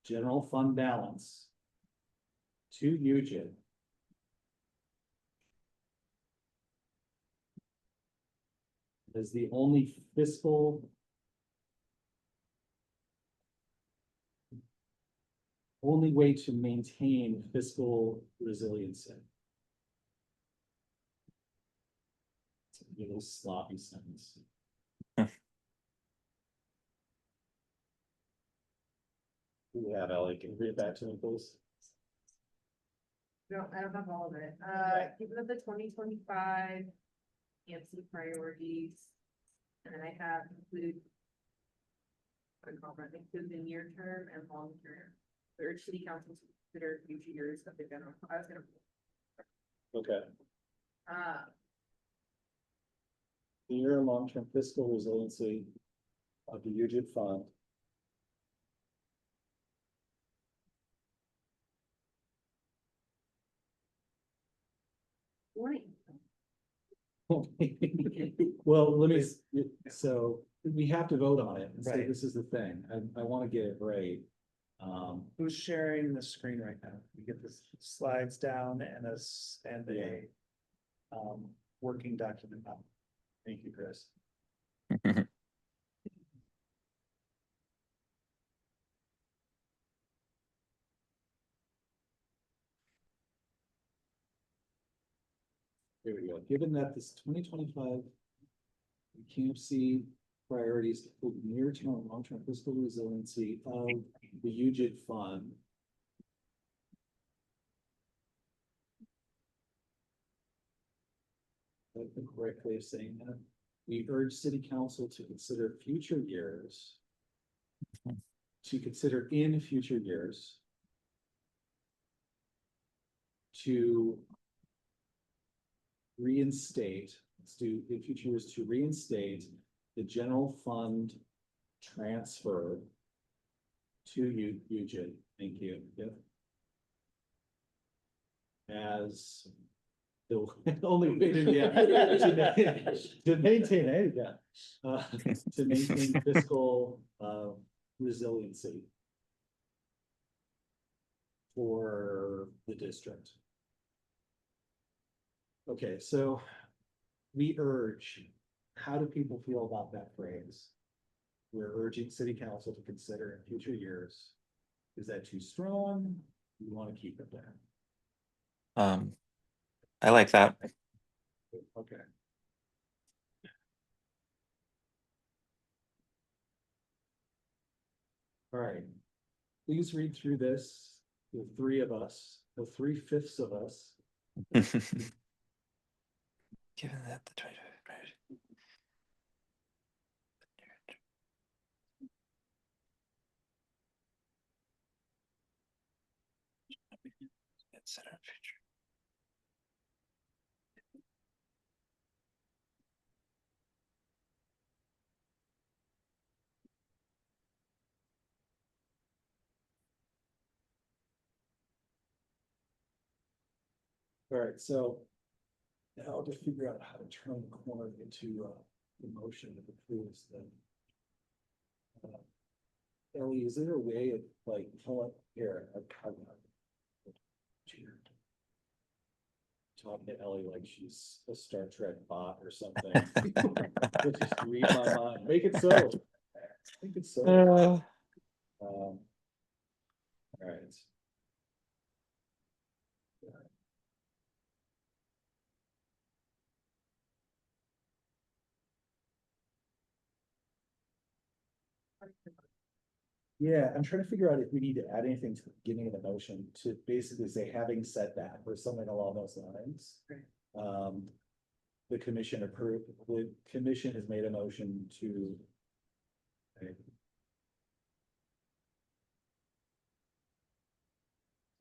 general fund balance to UJIG as the only way to maintain fiscal resiliency. It's a little sloppy sentence. Yeah, Ellie, can you read it back to me, please? No, I don't have all of it. Given the 2025 AMC priorities, and then I have include the near term and long term. Urge city council to consider future years of the general. I was gonna. Okay. Uh, Near and long-term fiscal resiliency of the UJIG fund. Morning. Well, let me, so we have to vote on it. So Right. this is the thing. I want to get it right. Who's sharing the screen right now? We get the slides down and a working document up. Thank you, Chris. Here we go. Given that this 2025 CAMP priorities include near-term and long-term fiscal resiliency of the UGID fund. That's the correct way of saying that. We urge city council to consider future years. To consider in future years. To reinstate, let's do in future years to reinstate the general fund transfer to UGID. Thank you. Yep. As the only way to maintain it, to maintain fiscal resiliency for the district. Okay, so we urge, how do people feel about that phrase? We're urging city council to consider in future years. Is that too strong? You want to keep it there? I like that. Okay. All right. Please read through this, the three of us, the 3/5 of us. Given that the consider future. All right, so now I'll just figure out how to turn the corner into the motion that approves the. Ellie, is there a way of like, here, I've talking to Ellie like she's a Star Trek bot or something. Just read my mind, make it so. Make it so. All right. Yeah, I'm trying to figure out if we need to add anything to the beginning of the motion to basically say, having said that, or something along those lines. The commission approved, the commission has made a motion to. So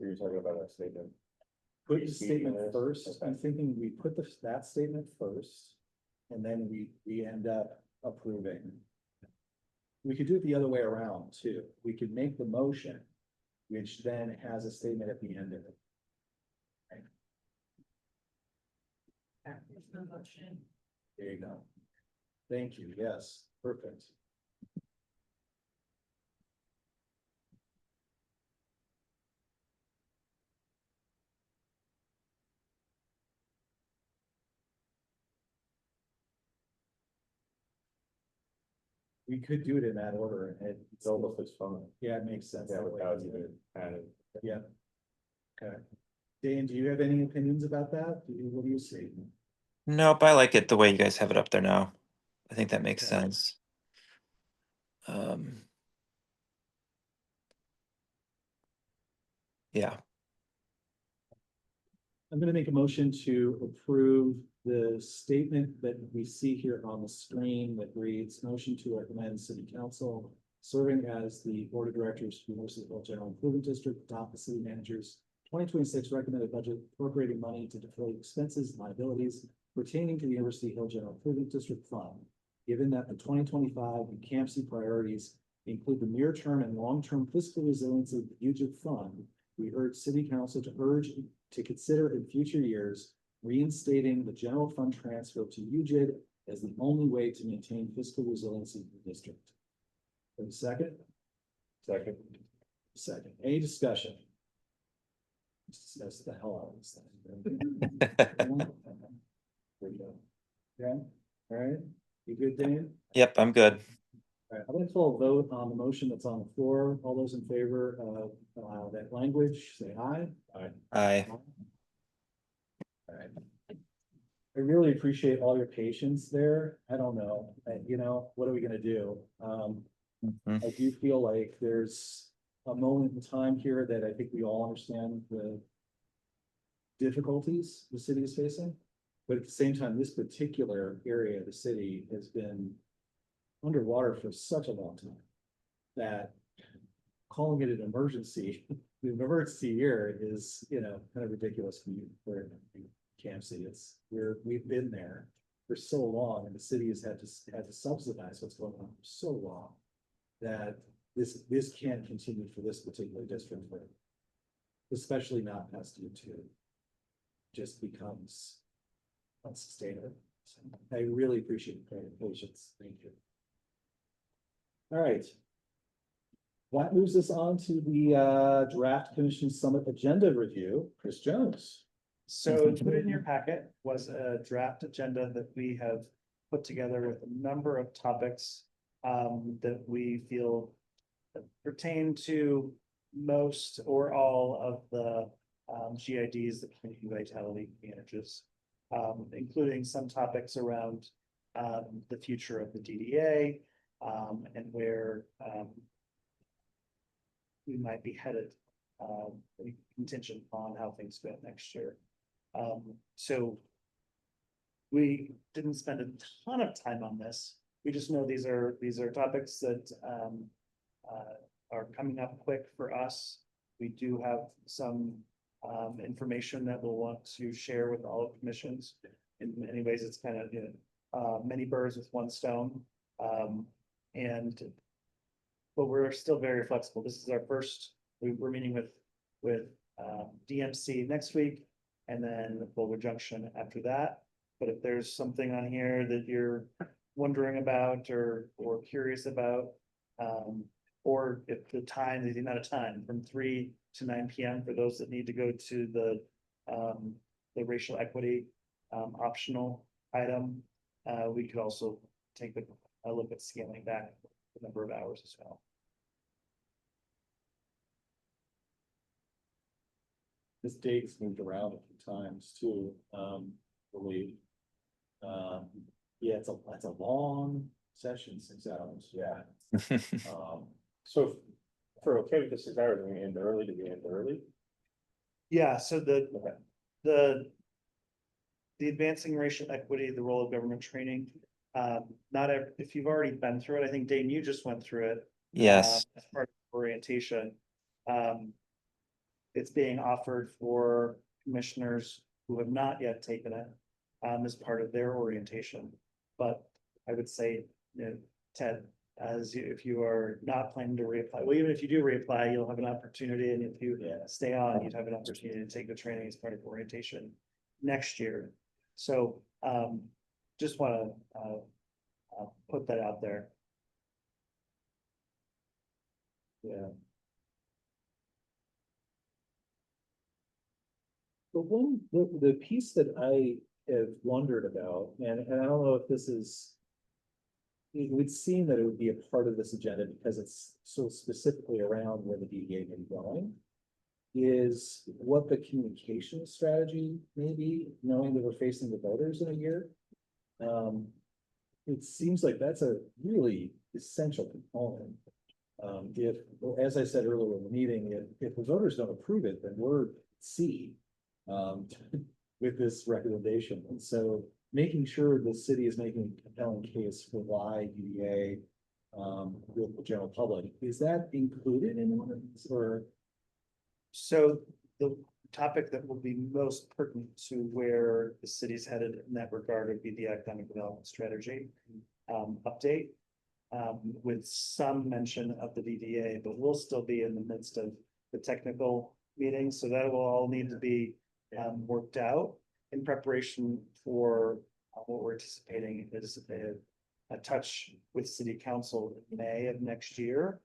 you're talking about that statement. Put the statement first. I'm thinking we put that statement first. And then we end up approving. We could do it the other way around too. We could make the motion, which then has a statement at the end of it. Right. There's no motion. There you go. Thank you. Yes, perfect. We could do it in that order and It's almost as fun. yeah, it makes sense. Yeah, that way. without even adding. Yeah. Okay. Dan, do you have any opinions about that? What do you see? Nope, I like it the way you guys have it up there now. I think that makes Okay. sense. Yeah, I'm gonna make a motion to approve the statement that we see here on the screen that reads, motion to recommend city council serving as the board of directors for University Hill General Improvement District, adopt the city manager's 2026 recommended budget appropriating money to defray expenses and liabilities pertaining to the University Hill General Improvement District Fund. Given that the 2025 CAMP priorities include the near-term and long-term fiscal resilience of the UGID fund, we urge city council to consider in future years reinstating the general fund transfer to UGID as the only way to maintain fiscal resiliency in the district. For the second, Second. Second, any discussion? Let's discuss the hell out of this thing. There we go. Yeah, all right, you good, Dan? Yep, I'm good. All right, I'm gonna call a vote on the motion that's on the floor. All those in favor of that language, say aye. Aye. All right. I really appreciate all your patience there. I don't know, you know, what are we gonna do? Mhm. I do feel like there's a moment in time here that I think we all understand the difficulties the city is facing. But at the same time, this particular area of the city has been underwater for such a long time that calling it an emergency, the emergency here is, you know, kind of ridiculous for Camp City. We've been there for so long, and the city has had to subsidize what's going on for so long that this can't continue for this particular district, especially not past year two. Just becomes unsustainable. So I really appreciate your patience. Thank you. All right. That moves us on to the draft commission summit agenda review. Chris Jones. So included in your packet was a draft agenda that we have put together with a number of topics that we feel pertain to most or all of the GIDs that Community Vitality manages, including some topics around the future of the DDA and where we might be headed, contingent on how things go next year. So we didn't spend a ton of time on this. We just know these are topics that are coming up quick for us. We do have some information that we'll want to share with all commissions. In many ways, it's kind of, you know, many birds with one stone. But we're still very flexible. This is our first, we're meeting with DMC next week and then Boulder Junction after that. But if there's something on here that you're wondering about or curious about, or if the amount of time from 3 to 9 p.m. for those that need to go to the racial equity optional item, we could also take a look at scaling back the number of hours as well. This date's moved around a few times too, believe. Yeah, it's a long session, 6 hours. Yeah. So if we're okay with the 6 hours, we end early to end early. Yeah, so the advancing racial equity, the role of government training. If you've already been through it, I think Dane, you just went through it. Yes. As part of orientation. It's being offered for commissioners who have not yet taken it as part of their orientation. But I would say, you know, Ted, if you are not planning to reapply, well, even if you do reapply, you'll have an opportunity, and if you stay on, you'd have an opportunity to take the training as part of orientation next year. So just want to put that out there. Yeah. The piece that I have wondered about, and I don't know if this is, it would seem that it would be a part of this agenda because it's so specifically around where the DDA may be going, is what the communication strategy may be, knowing that we're facing the voters in a year. It seems like that's a really essential component. If, as I said earlier in the meeting, if the voters don't approve it, then we're C with this recommendation. And so making sure the city is making a compelling case for why DDA with the general public, is that included in one of these, or? So the topic that will be most pertinent to where the city's headed in that regard would be the economic development strategy update, with some mention of the DDA, but we'll still be in the midst of the technical meetings. So that will all need to be worked out in preparation for what we're anticipating is a touch with city council in May of next year.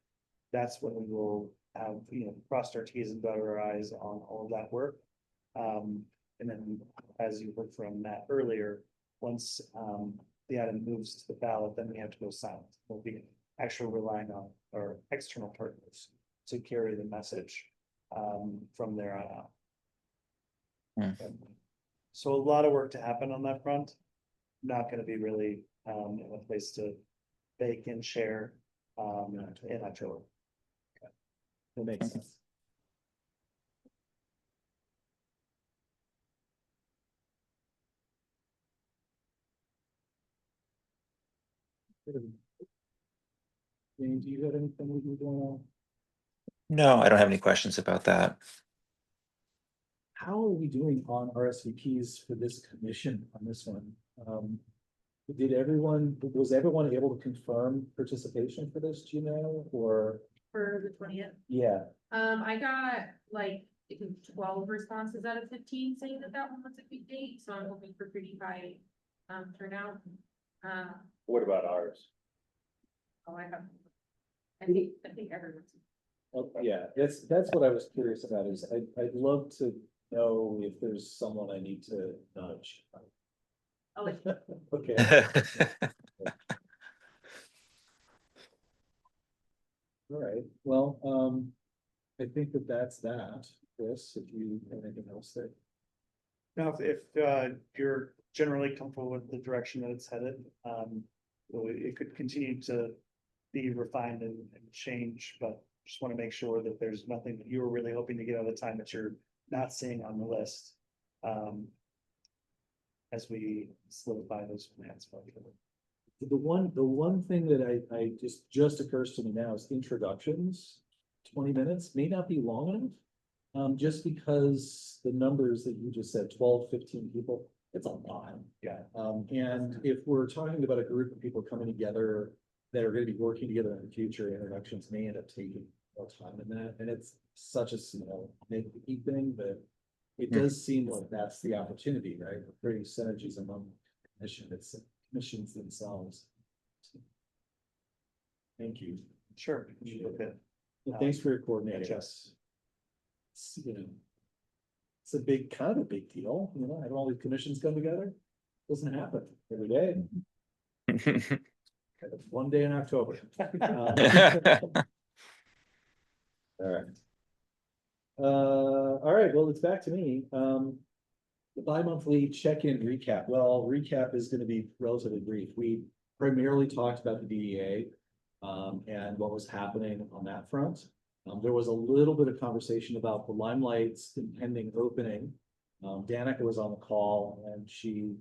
That's when we will have, crossed our Ts and dotted our Is on all of that work. And then, as you heard from Matt earlier, once, the item moves to the ballot, then we have to go silent. We'll be actually relying on our external partners to carry the message, from there on out. So a lot of work to happen on that front. Not gonna be really, in a place to bake and share, in October. That makes sense. Jane, do you have anything with you going on? No, I don't have any questions about that. How are we doing on RSVPs for this commission on this one? Was everyone able to confirm participation for this, do you know, or, For the 20th. yeah, I got like, I think 12 responses out of 15 saying that that one was a good date, so I'm hoping for pretty high, turnout. What about ours? Oh, I think everyone's. oh, yeah, that's what I was curious about, is I'd love to know if there's someone I need to nudge. Oh, Okay, all right, well, I think that's that, Chris, if you have anything else there. Now, if you're generally comfortable with the direction that it's headed, it could continue to be refined and change, but just want to make sure that there's nothing that you were really hoping to get out of the time that you're not seeing on the list. As we solidify those plans. The one thing that I just occurs to me now is introductions. 20 minutes may not be long enough. Just because the numbers that you just said, 12, 15 people, it's a lot. Yeah. And if we're talking about a group of people coming together that are gonna be working together in the future, introductions may end up taking more time than that. And it's such a small nitpicky thing, but it does seem like that's the opportunity, right? Creating synergies among commissions themselves. Thank you. Sure. Okay. And thanks for your coordinating. Yes. It's a kind of a big deal, having all these commissions come together. Doesn't happen every day. It's one day in October. All right. All right, well, it's back to me. The bi-monthly check-in recap. Well, recap is gonna be relatively brief. We primarily talked about the DDA and what was happening on that front. There was a little bit of conversation about the Limelight's impending opening. Danica was on the call and she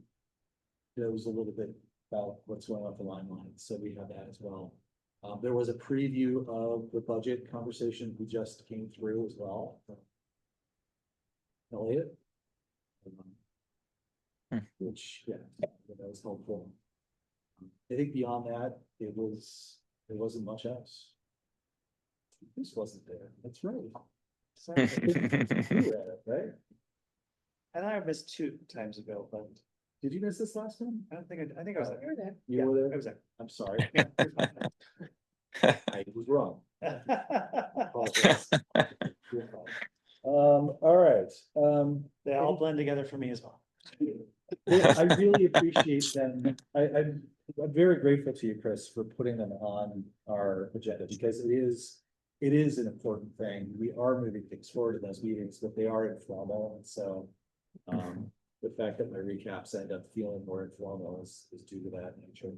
knows a little bit about what's going on with the Limelight, so we have that as well. There was a preview of the budget conversation we just came through as well. Elliot. Which, yeah, that was helpful. I think beyond that, there wasn't much else. This wasn't there, that's right. So, I think you were at it, right? and I missed 2 times ago, but Did you miss this last time? I don't think I think I was there. You're there. You Yeah, were I there? was there. I'm sorry, Yeah, you're fine. I was wrong. Yeah. Apologize. You're fine. All right, They all blend together for me as well. I really appreciate them. I'm very grateful to you, Chris, for putting them on our agenda because it is an important thing. We are moving things forward in those meetings, but they are informal, and so the fact that my recaps end up feeling more informal is due to that nature.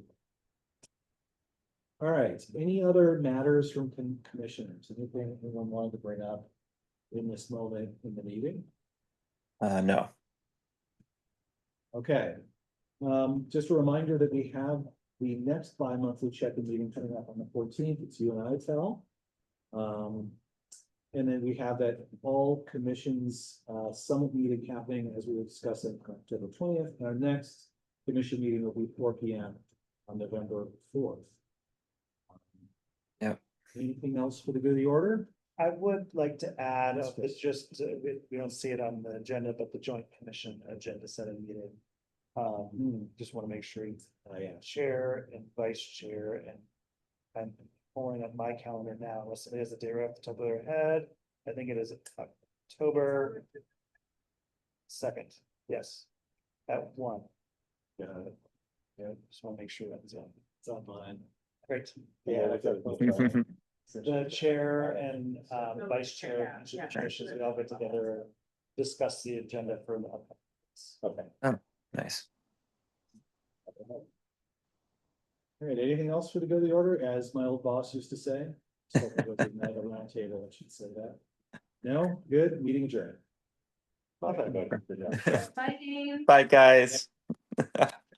All right, any other matters from commissioners? Anything anyone wanted to bring up in this moment in the meeting? No. Okay. Just a reminder that we have the next bi-monthly check-in meeting coming up on the 14th. It's you and I, Tal. And then we have that all commissions summit meeting happening as we were discussing on October 20th. And our next commission meeting will be 4 p.m. on November 4th. Yep. Anything else for the good of the order? I would like to add, Yes, Chris. it's just, we don't see it on the agenda, but the joint commission agenda setting meeting. Just want to make sure, chair and vice chair and pulling up my calendar now, unless somebody has a day right off the top of their head. I think it is October 2nd, yes, at 1. Yeah, Just want to make sure that's on. it's on mine. Great. Yeah, I got The chair and vice chair, and the commissions, we all get together, discuss the agenda for the. Okay. Nice. All right, anything else for the go of the order, as my old boss used to say? So we'll go to the night of round table, I should say that. No, good, meeting adjourned. Perfect. Bye, James. Bye, guys.